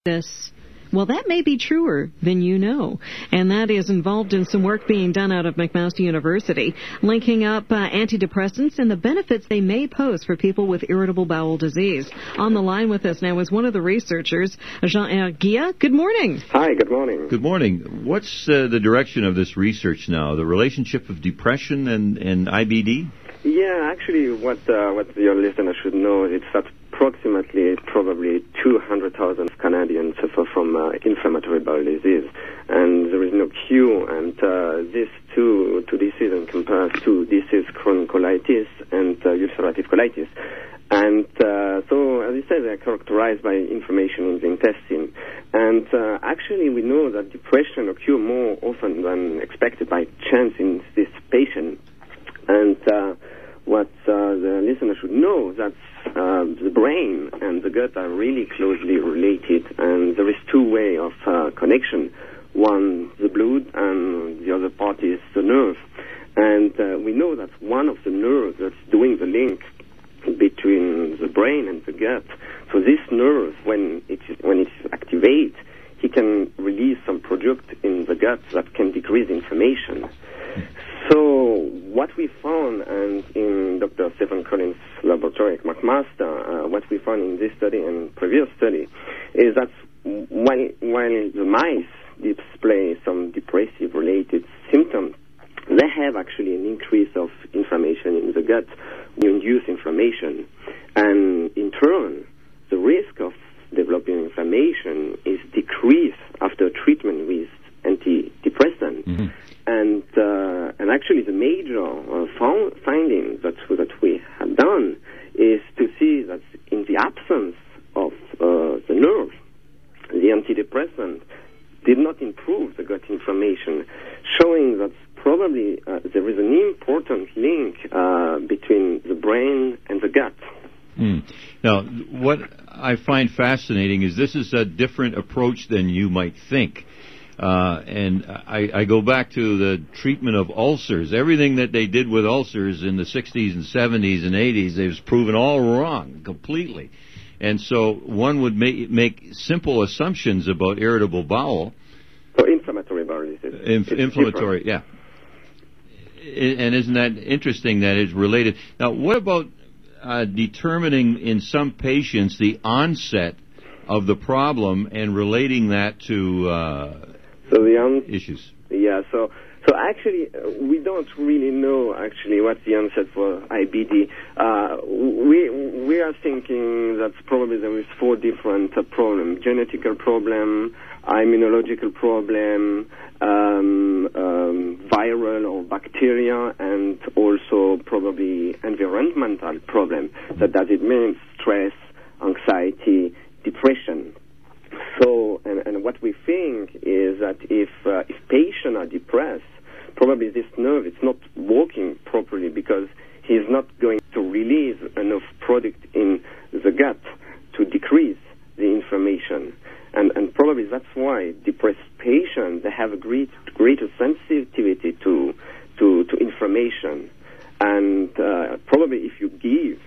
this. Well, that may be truer than you know, and that is involved in some work being done out of McMaster University, linking up antidepressants and the benefits they may pose for people with irritable bowel disease. On the line with us now is one of the researchers, Jean-Eric Guilla. Good morning. Hi, good morning. Good morning. What's the direction of this research now, the relationship of depression and IBD? Yeah, actually, what your listener should know is that probably 200,000 Canadians suffer from inflammatory bowel disease, and there is no cure. And these two diseases compare to disease chronic colitis and ulcerative colitis. And so, as you said, they are characterized by inflammation in the intestine. And actually, we know that depression occurs more often than expected by chance in this patient. And what the listener should know that the brain and the gut are really closely related, and there is two ways of connection. One, the blood, and the other part is the nerve. And we know that one of the nerves that's doing the link between the brain and the gut. So this nerve, when it is activated, he can release some product in the gut that can decrease inflammation. So what we found, and in Dr. Stephen Collins' laboratory at McMaster, what we found in this study and previous study, is that while the mice display some depressive-related symptoms, they have actually an increase of inflammation in the gut, induce inflammation, and in turn, the risk of developing inflammation is decreased after treatment with antidepressant. Mm-hmm. And actually, the major finding that we have done is to see that in the absence of the nerve, the antidepressant did not improve the gut inflammation, showing that probably there is an important link between the brain and the gut. Now, what I find fascinating is this is a different approach than you might think. And I go back to the treatment of ulcers. Everything that they did with ulcers in the 60s and 70s and 80s, it was proven all wrong completely. And so one would make simple assumptions about irritable bowel. So inflammatory bowel disease. Inflammatory, yeah. And isn't that interesting that it's related? Now, what about determining in some patients the onset of the problem and relating that to issues? Yeah, so actually, we don't really know actually what's the onset for IBD. We are thinking that probably there is 4 different problems: genetical problem, immunological problem, viral or bacteria, and also probably environmental problem. That does it mean stress, anxiety, depression. So, and what we think is that if patients are depressed, probably this nerve is not working properly because he's not going to release enough product in the gut to decrease the inflammation. And probably that's why depressed patients, they have a greater sensitivity to inflammation. And probably if you give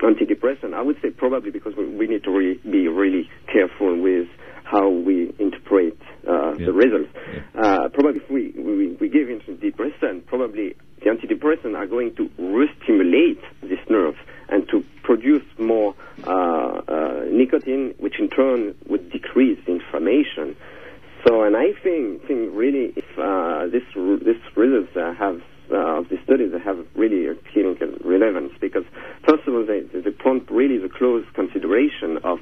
antidepressant, I would say probably because we need to be really careful with how we interpret the results. Yeah. Probably if we give antidepressant, probably the antidepressant are going to re-stimulate this nerve and to produce more nicotine, which in turn would decrease the inflammation. So, and I think really if this results have of the studies that have really a clinical relevance, because first of all they prompt really the close consideration of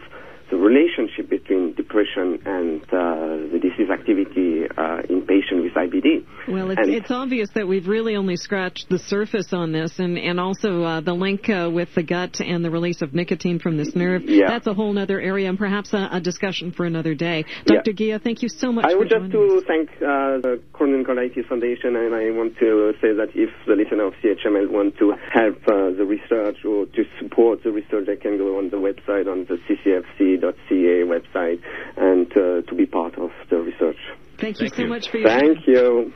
the relationship between depression and the disease activity in patients with IBD. Well, it's obvious that we've really only scratched the surface on this, and also the link with the gut and the release of nicotine from this nerve. Yeah. That's a whole other area, and perhaps a discussion for another day. Dr. Guilla, thank you so much for joining us. I would just to thank the Chronic Colitis Foundation, and I want to say that if the listener of CHML want to help the research or to support the research, they can go on the website, on the ccfc.ca website, and to be part of the research. Thank you so much for your time. Thank you.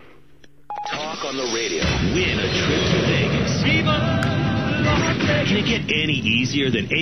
Talk on the radio. Win a trip to Vegas. Can it get any easier than